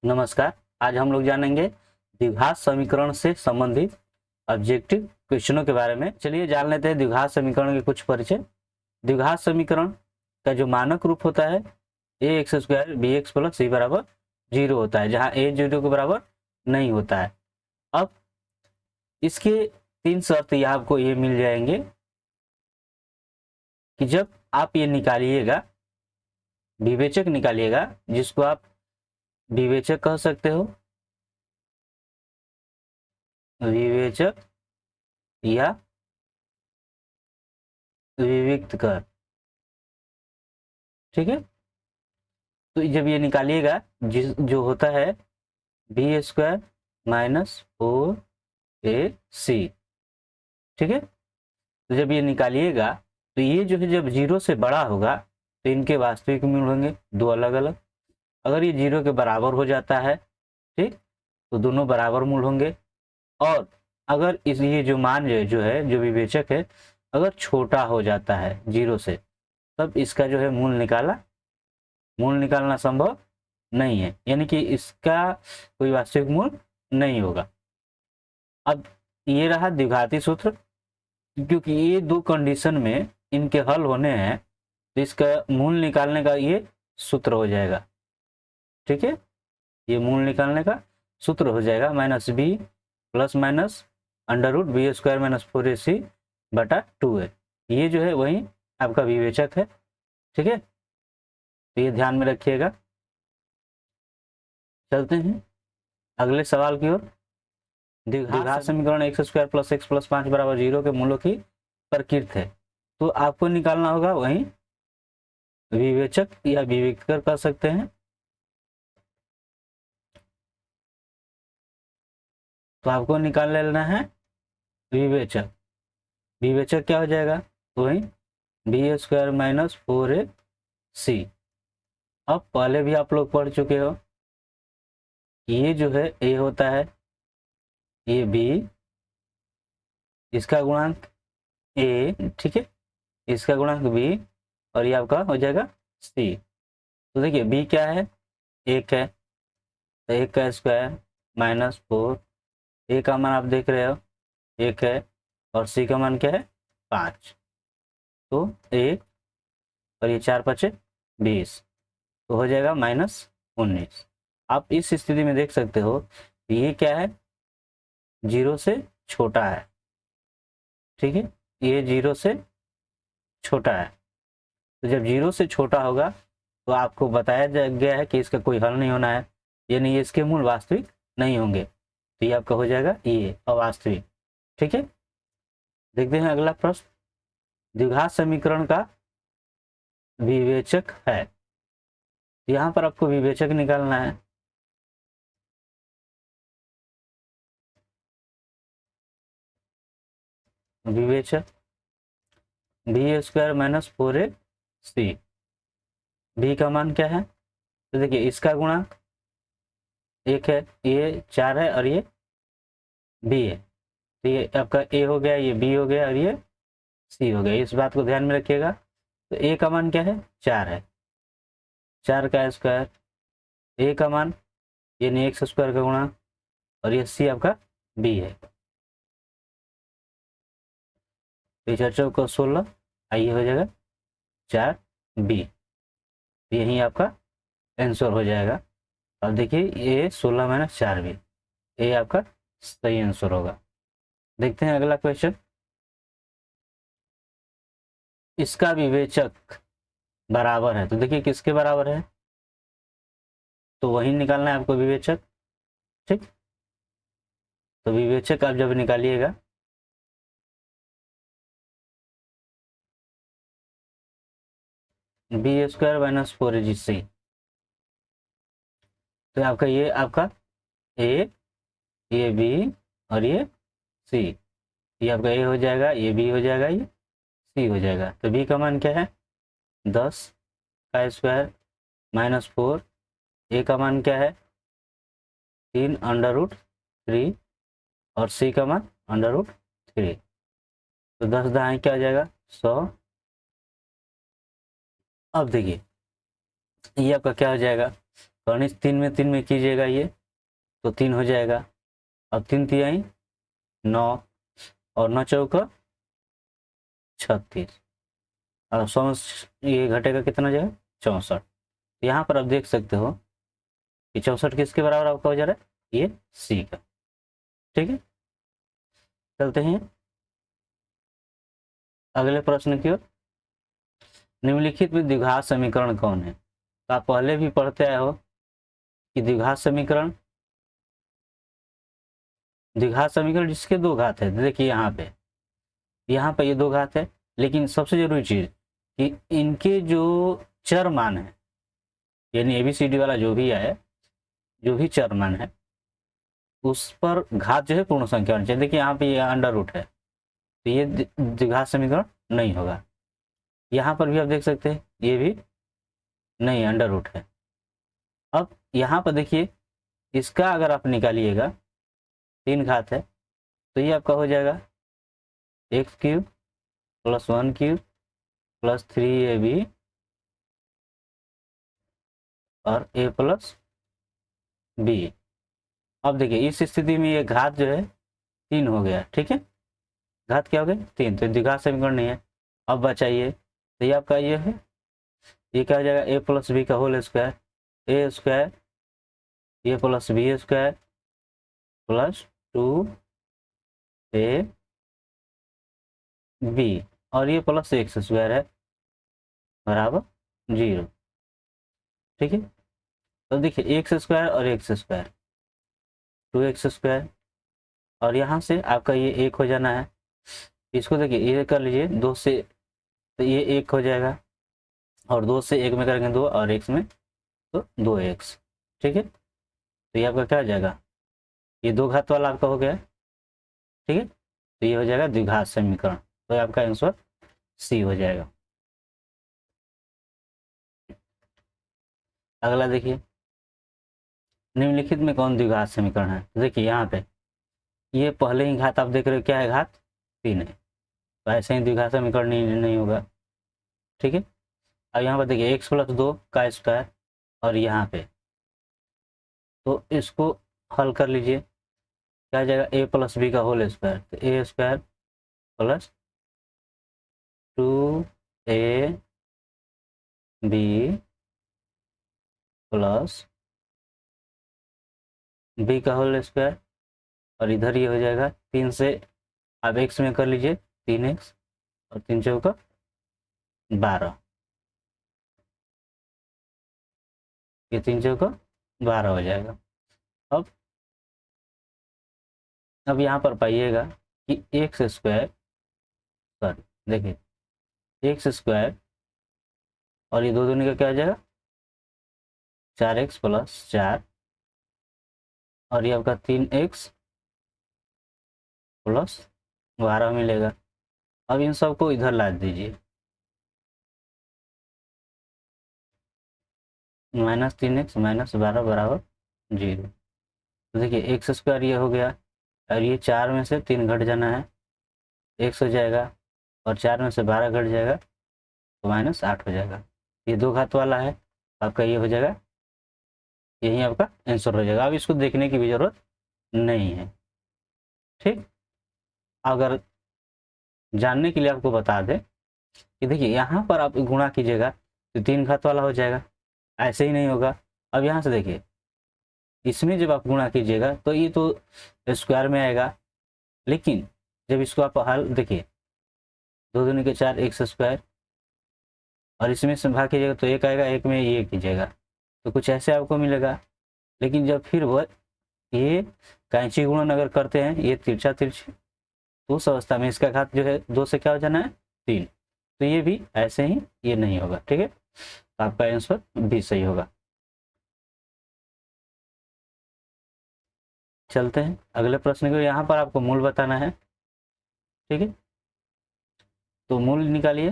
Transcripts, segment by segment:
नमस्कार। आज हम लोग जानेंगे द्विघात समीकरण से संबंधित ऑब्जेक्टिव क्वेश्चनों के बारे में। चलिए जान लेते हैं द्विघात समीकरण के कुछ परिचय। द्विघात समीकरण का जो मानक रूप होता है a x square b x plus c बराबर 0 होता है, जहां ए 0 के बराबर नहीं होता है। अब इसके 3 शर्त ये आपको ये मिल जाएंगे कि जब आप ये निकालिएगा, विवेचक निकालिएगा, जिसको आप विवेचक कह सकते हो, विवेचक या विविक्त कर, ठीक है। तो जब ये निकालिएगा जो होता है बी स्क्वायर माइनस 4ac, ठीक है। तो जब ये निकालिएगा तो ये जो है जब 0 से बड़ा होगा तो इनके वास्तविक मूल होंगे दो अलग अलग। अगर ये 0 के बराबर हो जाता है, ठीक, तो दोनों बराबर मूल होंगे। और अगर इस ये जो मान जो है जो विवेचक है अगर छोटा हो जाता है 0 से, तब इसका जो है मूल निकालना संभव नहीं है, यानी कि इसका कोई वास्तविक मूल नहीं होगा। अब ये रहा द्विघाती सूत्र, क्योंकि ये दो कंडीशन में इनके हल होने हैं तो इसका मूल निकालने का ये सूत्र हो जाएगा, ठीक है। ये मूल निकालने का सूत्र हो जाएगा minus b plus minus under root b square minus 4ac बटा 2a। ये जो है वही आपका विवेचक है, ठीक है। तो ये ध्यान में रखिएगा। चलते हैं अगले सवाल की ओर। द्विघात समीकरण x square plus x plus 5 बराबर 0 के मूलों की प्रकृत है। तो आपको निकालना होगा वही विवेचक या विविक्त कर सकते हैं। तो आपको निकाल लेना है विवेचक। विवेचक क्या हो जाएगा, तो वही बी स्क्वायर माइनस 4ac। अब पहले भी आप लोग पढ़ चुके हो, ये जो है ए होता है, ये बी, इसका गुणांक ए, ठीक है, इसका गुणांक बी, और ये आपका हो जाएगा सी। तो देखिए बी क्या है, एक है, तो एक का स्क्वायर माइनस 4, ए का मान आप देख रहे हो एक है, और सी का मान क्या है 5। तो एक और ये 4 पचे 20, तो हो जाएगा -19। आप इस स्थिति में देख सकते हो ये क्या है, 0 से छोटा है, ठीक है, ये 0 से छोटा है। तो जब 0 से छोटा होगा तो आपको बताया गया है कि इसका कोई हल नहीं होना है, यानी इसके मूल वास्तविक नहीं होंगे। तो ये आपका हो जाएगा ये अवास्तविक, ठीक है। देखते हैं अगला प्रश्न। द्विघात समीकरण का विवेचक है, यहां पर आपको विवेचक निकालना है। विवेचक b square minus 4ac, b का मान क्या है, तो देखिए इसका गुणांक एक है, ये 4 है, और ये बी है। तो ये आपका ए हो गया, ये बी हो गया, और ये सी हो गया। इस बात को ध्यान में रखिएगा। तो ए का मान क्या है 4 है, 4 का स्क्वायर, ए का मान यानी एक्स स्क्वायर का गुणा, और ये सी आपका बी है। तो 4 चौका 16, आइए हो जाएगा 4b। यही आपका आंसर हो जाएगा। अब देखिए ये 16 माइनस 4b, ये आपका सही आंसर होगा। देखते हैं अगला क्वेश्चन। इसका विवेचक बराबर है, तो देखिए किसके बराबर है, तो वही निकालना है आपको विवेचक, ठीक। तो विवेचक आप जब निकालिएगा बी स्क्वायर माइनस 4ac, तो आपका ए, ये बी, और ये सी। ये आपका ए हो जाएगा, ये बी हो जाएगा, ये सी हो जाएगा। तो बी का मान क्या है 10 का स्क्वायर माइनस 4, ए का मान क्या है 3 अंडर रूट 3, और सी का मान अंडर रूट 3। तो 10 दाएँ क्या हो जाएगा 100। अब देखिए ये आपका क्या हो जाएगा, और इस 3 में कीजिएगा ये तो 3 हो जाएगा। अब 3 तिहाई 9 और 9 चौका 36 और 100 ये घटेगा कितना हो जाएगा 64। यहाँ पर आप देख सकते हो कि 64 किसके बराबर आपका हो जा रहा है, ये सी का। ठीक है, चलते हैं अगले प्रश्न की ओर। निम्नलिखित में द्विघात समीकरण कौन है? तो आप पहले भी पढ़ते आए हो कि द्विघात समीकरण जिसके दो घात है। देखिए यहाँ पे ये दो घात है, लेकिन सबसे जरूरी चीज कि इनके जो चर मान है, यानी ABCD वाला जो भी है, जो भी चर मान है उस पर घात जो है पूर्ण संख्या होनी चाहिए। देखिए यहाँ पे ये अंडर रूट है तो ये द्विघात समीकरण नहीं होगा। यहाँ पर भी आप देख सकते हैं ये भी नहीं, अंडर रूट है। अब यहाँ पर देखिए इसका अगर आप निकालिएगा 3 घात है तो ये आपका हो जाएगा x³ + 1³ + 3ab और a + b। अब देखिए इस स्थिति में ये घात जो है 3 हो गया। ठीक है, घात क्या हो गया 3, तो द्विघात समीकरण नहीं है। अब बचाइए तो ये आपका ये है, ये क्या हो जाएगा a + b का whole square, a square a + b square + 2ab और ये + x स्क्वायर है बराबर 0। ठीक है, तो देखिए एक्स स्क्वायर और एक्स स्क्वायर 2x स्क्वायर और यहाँ से आपका ये 1 हो जाना है। इसको देखिए ये कर लीजिए 2 से, तो ये 1 हो जाएगा और 2 से 1 में करेंगे 2 और x में तो 2x। ठीक है, तो ये आपका क्या हो जाएगा, ये दो घात वाला आपका हो गया। ठीक है, तो ये हो जाएगा द्विघात समीकरण, तो आपका आंसर सी हो जाएगा। अगला देखिए, निम्नलिखित में कौन द्विघात समीकरण है? देखिए यहाँ पे ये पहले ही घात आप देख रहे हो क्या है, घात 3 है, तो ऐसे ही द्विघात समीकरण नहीं होगा। ठीक है, अब यहाँ पर देखिए x + 2 का स्क्वायर और यहाँ पे तो इसको हल कर लीजिए, क्या आ जाएगा a + b का होल स्क्वायर, तो a square + 2ab plus b का होल स्क्वायर और इधर ये हो जाएगा 3 से आप x में कर लीजिए 3x और 3 चौका 12, ये 3 चौका 12 हो जाएगा। अब यहाँ पर पाइएगा कि एक्स स्क्वायर, सॉरी देखिए एक्स स्क्वायर और ये दो दूनी का क्या आ जाएगा 4x + 4 और ये आपका 3x + 12 मिलेगा। अब इन सबको इधर ला दीजिए, -3x - 12 बराबर 0। तो देखिए एक्स स्क्वायर ये हो गया और ये 4 में से 3 घट जाना है, x हो जाएगा और 4 में से 12 घट जाएगा तो -8 हो जाएगा। ये दो घात वाला है, आपका ये हो जाएगा, यही आपका आंसर हो जाएगा। अब इसको देखने की भी जरूरत नहीं है। ठीक, अगर जानने के लिए आपको बता दें कि देखिए यहाँ पर आप गुणा कीजिएगा तो 3 घात वाला हो जाएगा, ऐसे ही नहीं होगा। अब यहाँ से देखिए इसमें जब आप गुणा कीजिएगा तो ये तो स्क्वायर में आएगा, लेकिन जब इसको आप हल देखिए 2 दूनी के 4 x स्क्वायर और इसमें से भाग कीजिएगा तो 1 आएगा, 1 में ये कीजिएगा तो कुछ ऐसे आपको मिलेगा। लेकिन जब फिर वो ये कैंची गुणन अगर करते हैं ये तिरछा तिरछी, तो उस अवस्था में इसका घात जो है 2 से क्या हो जाना है 3, तो ये भी ऐसे ही ये नहीं होगा। ठीक है, तो आपका आंसर भी सही होगा। चलते हैं अगले प्रश्न को, यहाँ पर आपको मूल बताना है। ठीक है, तो मूल निकालिए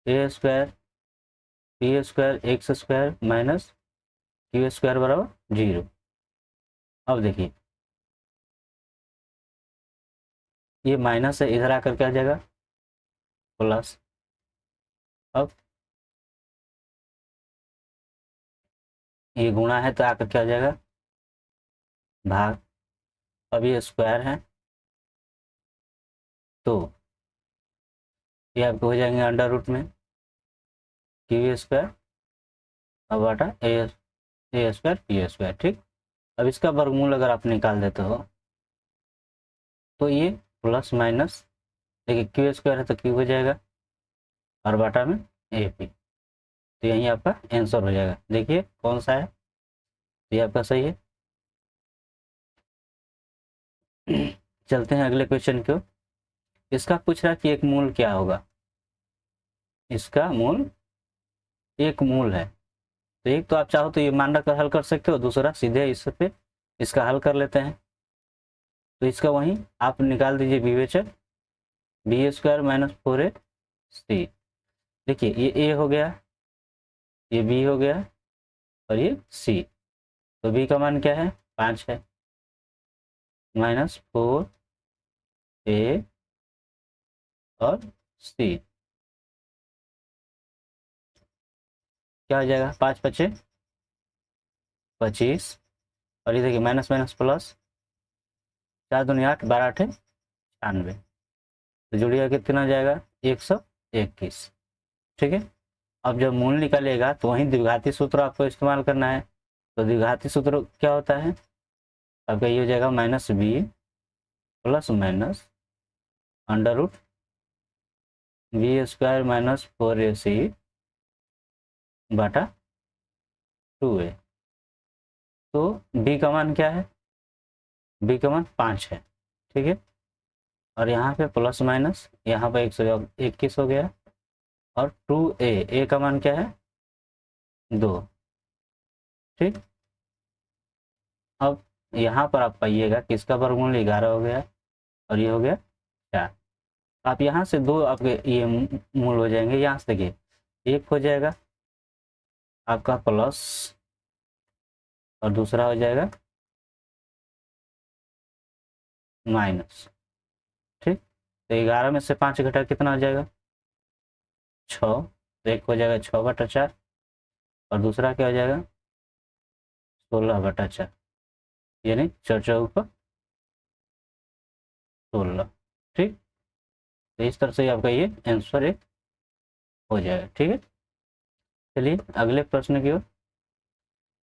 a square b square x square minus q square बराबर 0। अब देखिए ये माइनस है, इधर आकर क्या आ जाएगा प्लस। अब ये गुणा है तो आकर क्या हो जाएगा भाग, अब ये स्क्वायर है तो ये आपको हो जाएंगे अंडर रूट में क्यू स्क्वायर अब बटा ए स्क्वायर पी स्क्वायर। ठीक, अब इसका वर्गमूल अगर आप निकाल देते हो तो ये प्लस माइनस, देखिए क्यू स्क्वायर है तो क्यू हो जाएगा और बटा में ए पी, तो यही आपका आंसर हो जाएगा। देखिए कौन सा है, ये आपका सही है। चलते हैं अगले क्वेश्चन को। इसका पूछ रहा है कि एक मूल क्या होगा। इसका मूल एक मूल है, तो एक तो आप चाहो तो ये मान रखकर हल कर सकते हो, दूसरा सीधे इस पे इसका हल कर लेते हैं। तो इसका वही आप निकाल दीजिए विवेचक, बी स्क्वायर माइनस 4ac। देखिए ये ए हो गया, ये बी हो गया और ये सी, तो बी का मान क्या है 5 है, -4a और सी क्या हो जाएगा 5 × 5 = 25, और ये देखिए माइनस माइनस प्लस, 4 दूनी 8, 12 8 96, तो जोड़िएगा कितना जाएगा 121। ठीक है, अब जब मूल निकालिएगा तो वहीं द्विघाती सूत्र आपको इस्तेमाल करना है। तो द्विघाती सूत्र क्या होता है आपका, ये हो जाएगा -b plus minus under root b square minus 4ac बटा 2a। तो b का मान क्या है, b का मान 5 है। ठीक है, और यहाँ पे प्लस माइनस, यहाँ पे 121 हो गया, और 2a, a का मान क्या है 2। ठीक, अब यहाँ पर आप पाइएगा कि इसका वर्गमूल 11 हो गया और ये हो गया 4। आप यहाँ से दो आपके ये मूल हो जाएंगे, यहाँ से देखिए एक हो जाएगा आपका प्लस और दूसरा हो जाएगा माइनस। ठीक, तो 11 में से 5 घटा कितना हो जाएगा 6, तो एक हो जाएगा 6/4 और दूसरा क्या हो जाएगा 16/4, यानी 4 × 16। ठीक, तो इस तरह से आपका ये आंसर एक हो जाएगा। ठीक है, चलिए अगले प्रश्न की ओर।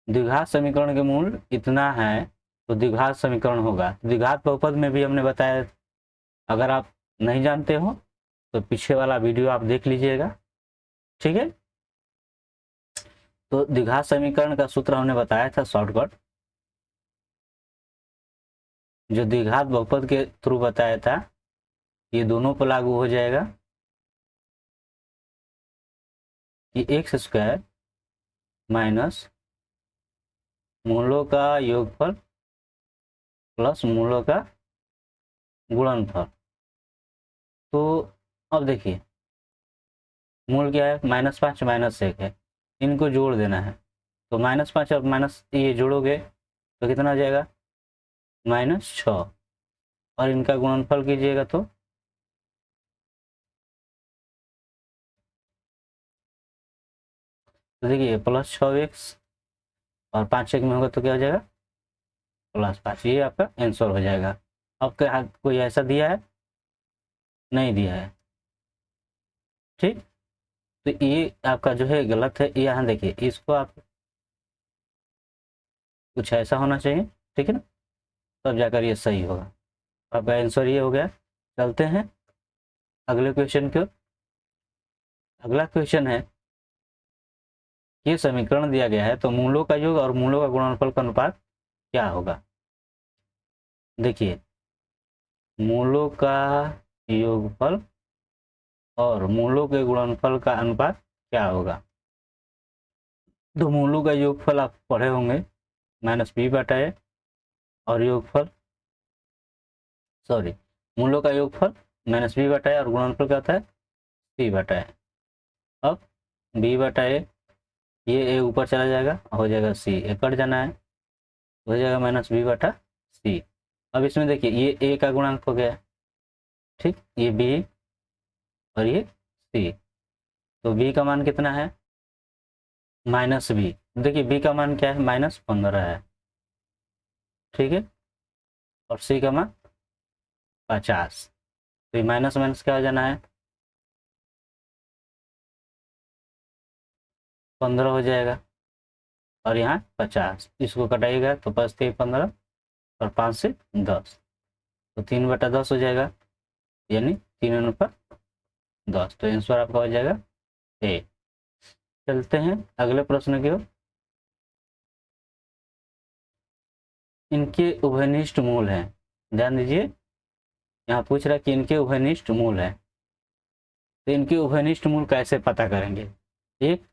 द्विघात समीकरण के मूल इतना है तो द्विघात समीकरण होगा। द्विघात बहुपद में भी हमने बताया, अगर आप नहीं जानते हो तो पीछे वाला वीडियो आप देख लीजिएगा। ठीक है, तो द्विघात समीकरण का सूत्र हमने बताया था शॉर्टकट, जो द्विघात बहुपद के थ्रू बताया था, ये दोनों पर लागू हो जाएगा कि एक्स स्क्वायर माइनस मूलों का योगफल प्लस मूलों का गुणनफल। तो अब देखिए मूल क्या है -5 -1 है, इनको जोड़ देना है, तो -5 और माइनस ये जोड़ोगे तो कितना आ जाएगा -6, और इनका गुणनफल कीजिएगा तो देखिए +6x और 5 में होगा तो क्या हो जाएगा +5, ये आपका आंसर हो जाएगा। अब क्या कोई ऐसा दिया है, नहीं दिया है। ठीक, तो ये आपका जो है गलत है, यहाँ देखिए इसको आप कुछ ऐसा होना चाहिए। ठीक है ना, तब जाकर ये सही होगा। आपका आंसर ये हो गया। चलते हैं अगले क्वेश्चन को। अगला क्वेश्चन है, ये समीकरण दिया गया है तो मूलों का योग और मूलों का गुणनफल का अनुपात क्या होगा। देखिए मूलों का योगफल और मूलों के गुणनफल का अनुपात क्या होगा। तो मूलों का योगफल आप पढ़े होंगे -b/a, और योगफल सॉरी मूलों का योगफल -b/a और गुणनफल क्या होता है c/a। अब b/a, ये a ऊपर चला जाएगा, हो जाएगा c, एक कट जाना है, हो जाएगा -b/c। अब इसमें देखिए ये a का गुणांक हो गया। ठीक, ये b और ये c, तो b का मान कितना है -b। देखिए बी का मान क्या है, -15 है, ठीक है, और सी का मान 50। तो ये माइनस माइनस क्या हो जाना है, 15 हो जाएगा, और यहाँ 50, इसको कटाइएगा तो 5×3 = 15 और 5 से 10, तो 3/10 हो जाएगा, यानी 3/10। तो आंसर आपका हो जाएगा ए। चलते हैं अगले प्रश्न की ओर। इनके उभयनिष्ठ मूल हैं, ध्यान दीजिए, यहाँ पूछ रहा है कि इनके उभयनिष्ठ मूल है। तो इनके उभयनिष्ठ मूल कैसे पता करेंगे? एक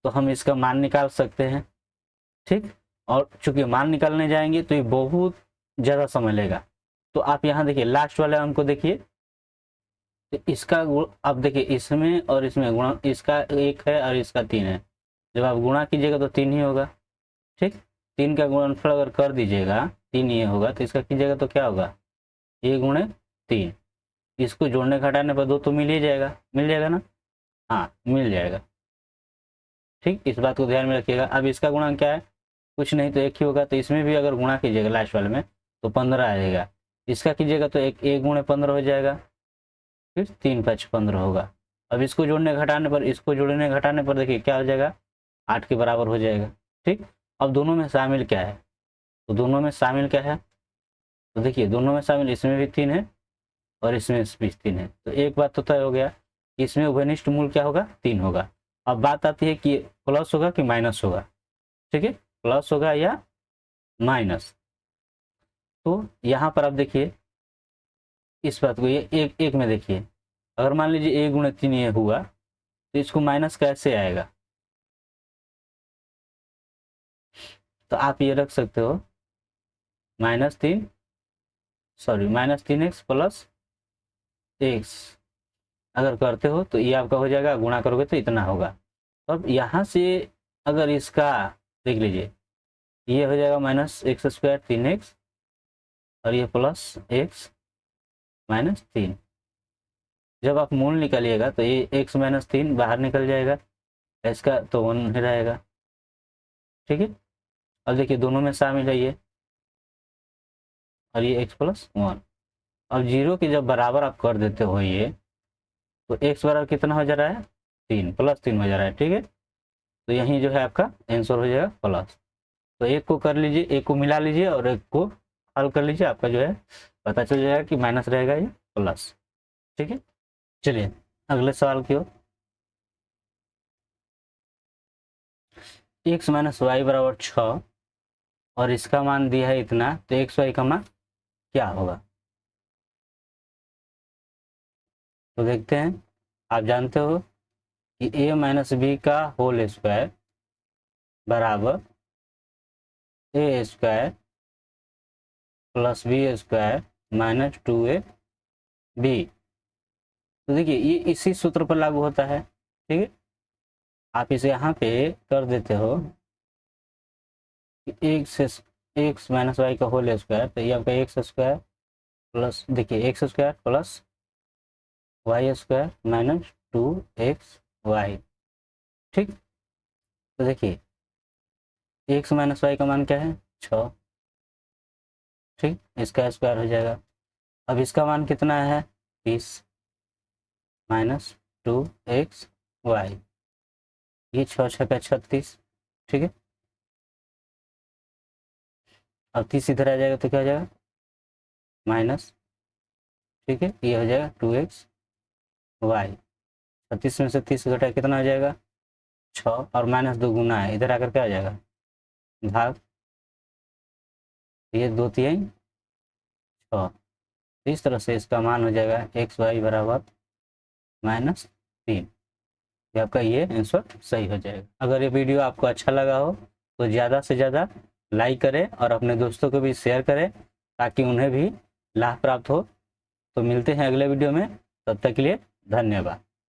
तो हम इसका मान निकाल सकते हैं, ठीक, और चूंकि मान निकालने जाएंगे तो ये बहुत ज़्यादा समय लेगा। तो आप यहाँ देखिए लास्ट वाले अंक को देखिए, तो इसका अब देखिए इसमें और इसमें गुणा, इसका 1 है और इसका 3 है, जब आप गुणा कीजिएगा तो 3 ही होगा, ठीक। 3 का गुणनफल अगर कर दीजिएगा 3 ये होगा, तो इसका कीजिएगा तो क्या होगा, ये गुणे 3, इसको जोड़ने घटाने पर 2 तो मिल ही जाएगा, मिल जाएगा ना, हाँ मिल जाएगा, ठीक। इस बात को ध्यान में रखिएगा। अब इसका गुणा क्या है, कुछ नहीं तो 1 ही होगा, तो इसमें भी अगर गुणा कीजिएगा लास्ट वाले में तो 15 आ जाएगा, इसका कीजिएगा तो 1 गुणे 15 हो जाएगा, फिर 3×5 = 15 होगा। अब इसको जोड़ने घटाने पर, इसको जोड़ने घटाने पर देखिए क्या हो जाएगा, 8 के बराबर हो जाएगा, ठीक। अब दोनों में शामिल क्या है, तो दोनों में शामिल क्या है, तो देखिए दोनों में शामिल इसमें भी 3 है और इसमें भी 3 है, तो एक बात तो तय हो गया, इसमें उभयनिष्ठ मूल क्या होगा, 3 होगा। अब बात आती है कि प्लस होगा कि माइनस होगा, ठीक है, प्लस होगा या माइनस। तो यहाँ पर आप देखिए इस बात को, ये एक एक में देखिए, अगर मान लीजिए 1×3 ये हुआ तो इसको माइनस कैसे आएगा, तो आप ये रख सकते हो -3 -3x + x, अगर करते हो तो ये आपका हो जाएगा, गुणा करोगे तो इतना होगा। अब यहाँ से अगर इसका देख लीजिए, ये हो जाएगा -x² 3x और ये +x -3, जब आप मूल निकालिएगा तो ये x -3 बाहर निकल जाएगा, इसका तो 1 रहेगा, ठीक है। अब देखिए दोनों में शामिल है ये, और ये x + 1, अब 0 के जब बराबर आप कर देते हो ये, तो x बराबर कितना हो जा रहा है, 3 +3 हो जा रहा है, ठीक है। तो यहीं जो है आपका आंसर हो जाएगा प्लस। तो एक को कर लीजिए, एक को मिला लीजिए और एक को हल कर लीजिए, आपका जो है पता चल जाएगा कि माइनस रहेगा या प्लस, ठीक है। चलिए अगले सवाल की ओर। x - y = 6 और इसका मान दिया है इतना, तो x y का मान क्या होगा? तो देखते हैं, आप जानते हो कि a - b का होल स्क्वायर बराबर a² + b² - 2ab। तो देखिए ये इसी सूत्र पर लागू होता है, ठीक है। आप इसे यहाँ पे कर देते हो कि x - y का होल स्क्वायर, तो ये आपका x² प्लस, देखिए x² + y² - 2xy, ठीक। तो देखिए x - y का मान क्या है, 6, ठीक, इसका स्क्वायर हो जाएगा। अब इसका मान कितना है, 30 - 2xy, ये 6 × 6 = 36, ठीक है। अब 30 इधर आ जाएगा तो क्या हो जाएगा, माइनस, ठीक है, ये हो जाएगा 2xy। 36 में से 30 घटा कितना हो जाएगा, 6, और -2 गुना है, इधर आकर क्या हो जाएगा, भाग, ये 2×3 = 6। इस तरह से इसका मान हो जाएगा xy = -3। ये आपका ये आंसर सही हो जाएगा। अगर ये वीडियो आपको अच्छा लगा हो तो ज़्यादा से ज़्यादा लाइक करें और अपने दोस्तों को भी शेयर करें, ताकि उन्हें भी लाभ प्राप्त हो। तो मिलते हैं अगले वीडियो में, तब तक के लिए धन्यवाद।